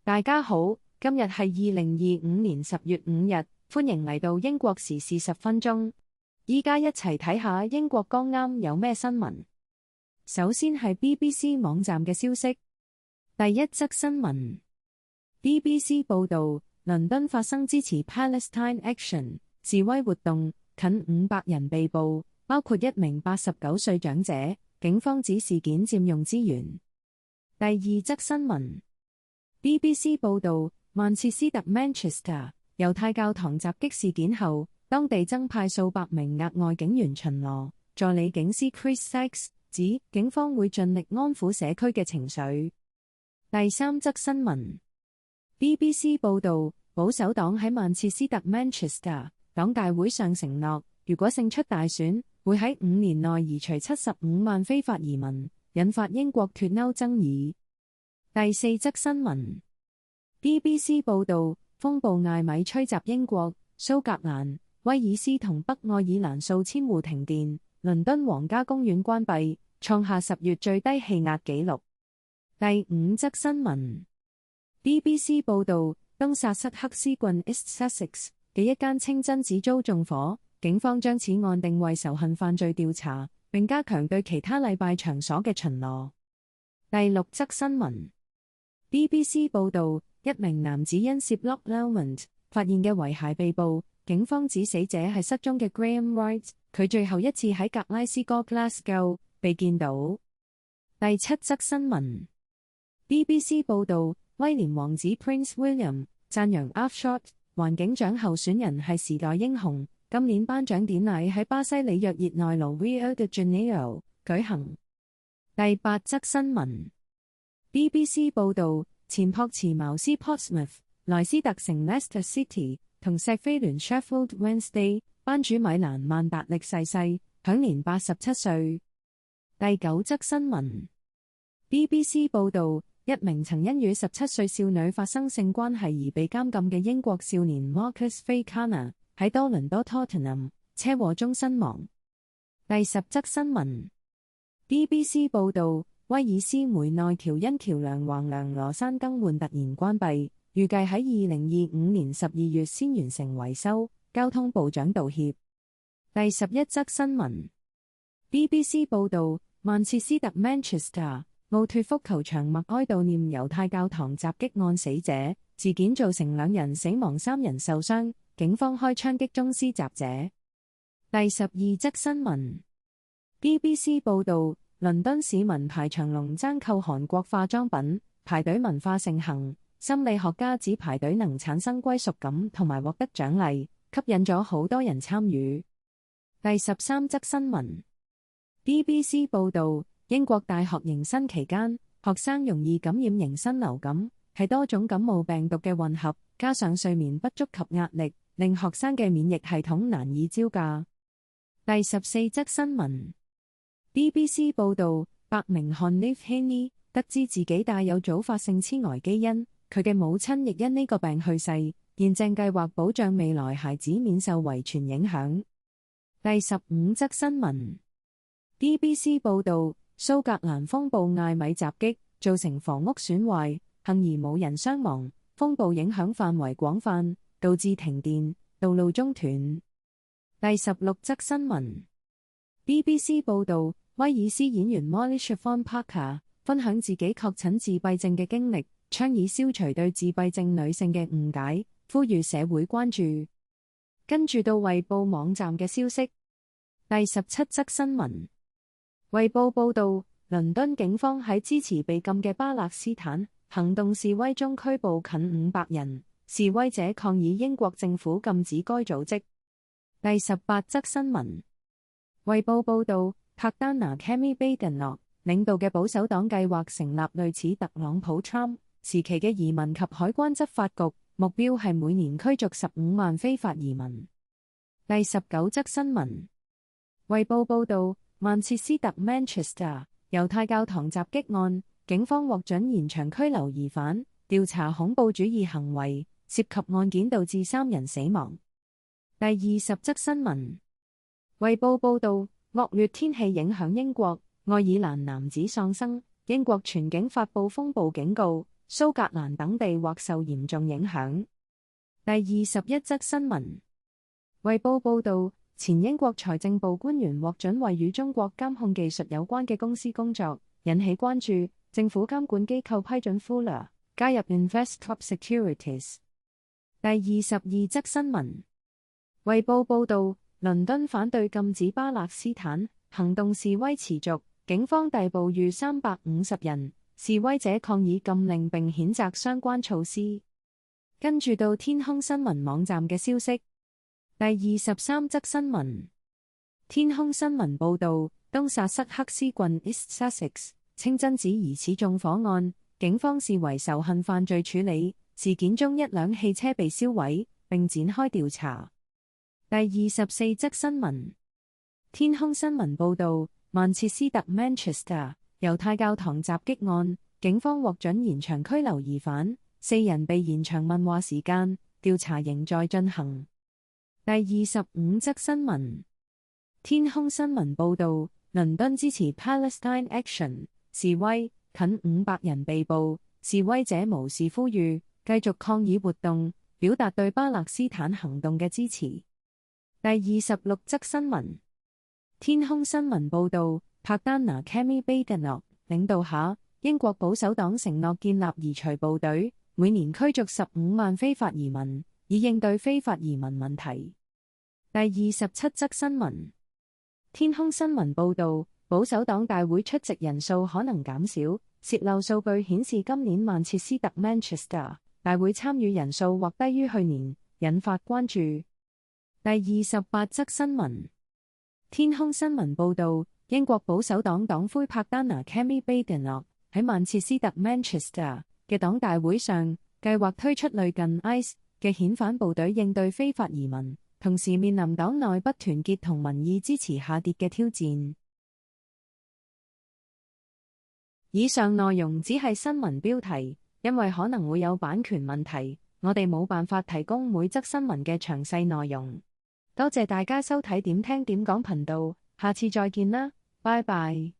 大家好，今日係2025年10月5日，歡迎嚟到英國時事10分鐘。依家一齊睇下英國剛啱有咩新聞。首先係 BBC 網站嘅消息。第一則新聞 BBC 報導，倫敦發生支持 Palestine Action 示威活動，近500人被捕，包括一名89歲長者，警方指事件佔用資源。第二則新聞BBC 報導，曼徹斯特 Manchester 猶太教堂襲擊事件後，當地增派數百名額外警員巡邏。助理警司 Chris Sykes 指，警方會盡力安撫社區嘅情緒。第三則新聞 BBC 報導，保守黨喺曼徹斯特 Manchester 黨大會上承諾，如果勝出大選，會喺5年內移除75萬非法移民，引發英國脫歐爭議。第四則新聞 BBC 報導，風暴艾米吹襲英國，蘇格蘭、威爾斯同北愛爾蘭數千戶停電，倫敦皇家公園關閉，創下10月最低氣壓紀錄。第五則新聞 BBC 報導，東薩塞克斯郡 East Sussex 嘅一間清真寺遭縱火，警方將此案定為仇恨犯罪調查，並加強對其他禮拜場所嘅巡邏。第六則新聞BBC 報導，一名男子因涉 Loch Lomond 發現嘅遺骸被捕，警方指死者係失蹤嘅 Graham Wright， 佢最後一次喺格拉斯哥 Glasgow 被見到。第七則新聞 BBC 報導，威廉王子 Prince William 讚揚 Afshot 環境獎候選人係時代英雄，今年頒獎典禮喺巴西里約熱內盧 Rio de Janeiro 舉行。第八則新聞BBC 報導，前樸茨茅斯 Portsmouth、萊斯特城 Leicester City 同錫菲聯 Sheffield Wednesday 班主米蘭萬達力逝世，享年87歲。第九則新聞 BBC 報導，一名曾因與17歲少女發生性關係而被監禁嘅英國少年 Marcus Fakana 喺多倫多 Tottenham 車禍中身亡。第十則新聞 BBC 報導，威爾斯梅內喬因橋梁橫梁羅山更換突然關閉，預計喺2025年12月先完成維修，交通部長道歉。第11則新聞 BBC 報導，曼徹斯特 Manchester 奧脫福球場默哀悼念猶太教堂襲擊案死者，事件造成2人死亡3人受傷，警方開槍擊中施襲者。第12則新聞 BBC 報導，倫敦市民排長龍爭購韓國化妝品，排隊文化盛行。心理學家指排隊能產生歸屬感同埋獲得獎勵，吸引咗好多人參與。第13則新聞 BBC 報導，英國大學迎新期間，學生容易感染迎新流感，係多種感冒病毒嘅混合，加上睡眠不足及壓力，令學生嘅免疫系統難以招架。第14則新聞BBC 報導，伯明翰 Liv Haney 得知自己帶有早發性痴呆基因，佢嘅母親亦因呢個病去世，現正計劃保障未來孩子免受遺傳影響。第15則新聞 BBC 報導，蘇格蘭風暴艾米襲擊，造成房屋損壞，幸而冇人傷亡。風暴影響範圍廣泛，導致停電、道路中斷。第16則新聞 BBC 報導，威爾斯演員 Molly Siobhan Parker 分享自己確診自閉症嘅經歷，倡議消除對自閉症女性嘅誤解，呼籲社會關注。跟住到衛報網站嘅消息。第17則新聞衛報報導，倫敦警方喺支持被禁嘅巴勒斯坦行動示威中拘捕近500人，示威者抗議英國政府禁止該組織。第18則新聞衛報報導，柏丹拿 Kemi Badenoch 領導嘅保守黨計劃成立類似特朗普 Trump 時期嘅移民及海關執法局，目標係每年驅逐15萬非法移民。第19則新聞衛報報導，曼徹斯特 Manchester 猶太教堂襲擊案，警方獲准延長拘留疑犯，調查恐怖主義行為，涉及案件導致3人死亡。第20則新聞衛報報導，惡劣天氣影響英國，愛爾蘭男子喪生，英國全境發布風暴警告，蘇格蘭等地或受嚴重影響。第21則新聞。衛報報導，前英國財政部官員獲准為與中國監控技術有關嘅公司工作，引起關注。政府監管機構批准 Fuller 加入 Investcorp Securities。第22則新聞。衛報報導，倫敦反對禁止巴勒斯坦行動示威持續，警方逮捕逾350人，示威者抗議禁令並譴責相關措施。跟住到天空新聞網站嘅消息。第23則新聞。天空新聞報導，東薩塞克斯郡 East Sussex 清真寺疑似縱火案，警方視為仇恨犯罪處理，事件中一輛汽車被燒毀，並展開調查。第24則新聞。天空新聞報導，曼徹斯特 Manchester 猶太教堂襲擊案，警方獲准延長拘留疑犯，4人被延長問話時間，調查仍在進行。第25則新聞。天空新聞報導，倫敦支持 Palestine Action 示威，近500人被捕，示威者無視呼籲，繼續抗議活動，表達對巴勒斯坦行動嘅支持。第26則新聞。天空新聞報導，柏丹拿 Kemi Badenoch 領導下，英國保守黨承諾建立移除部隊，每年驅逐15萬非法移民，以應對非法移民問題。第27則新聞。天空新聞報導，保守黨大會出席人數可能減少，洩漏數據顯示今年曼徹斯特 Manchester 大會參與人數或低於去年，引發關注。第28則新聞。天空新聞報導，英國保守黨黨魁柏丹拿 Kemi Badenoch 喺曼徹斯特 Manchester 嘅黨大會上，計劃推出類近 ICE 嘅遣返部隊應對非法移民，同時面臨黨內不團結同民意支持下跌嘅挑戰。以上內容只係新聞標題，因為可能會有版權問題，我哋冇辦法提供每則新聞嘅詳細內容。多謝大家收睇點聽點講頻道，下次再見啦，拜拜。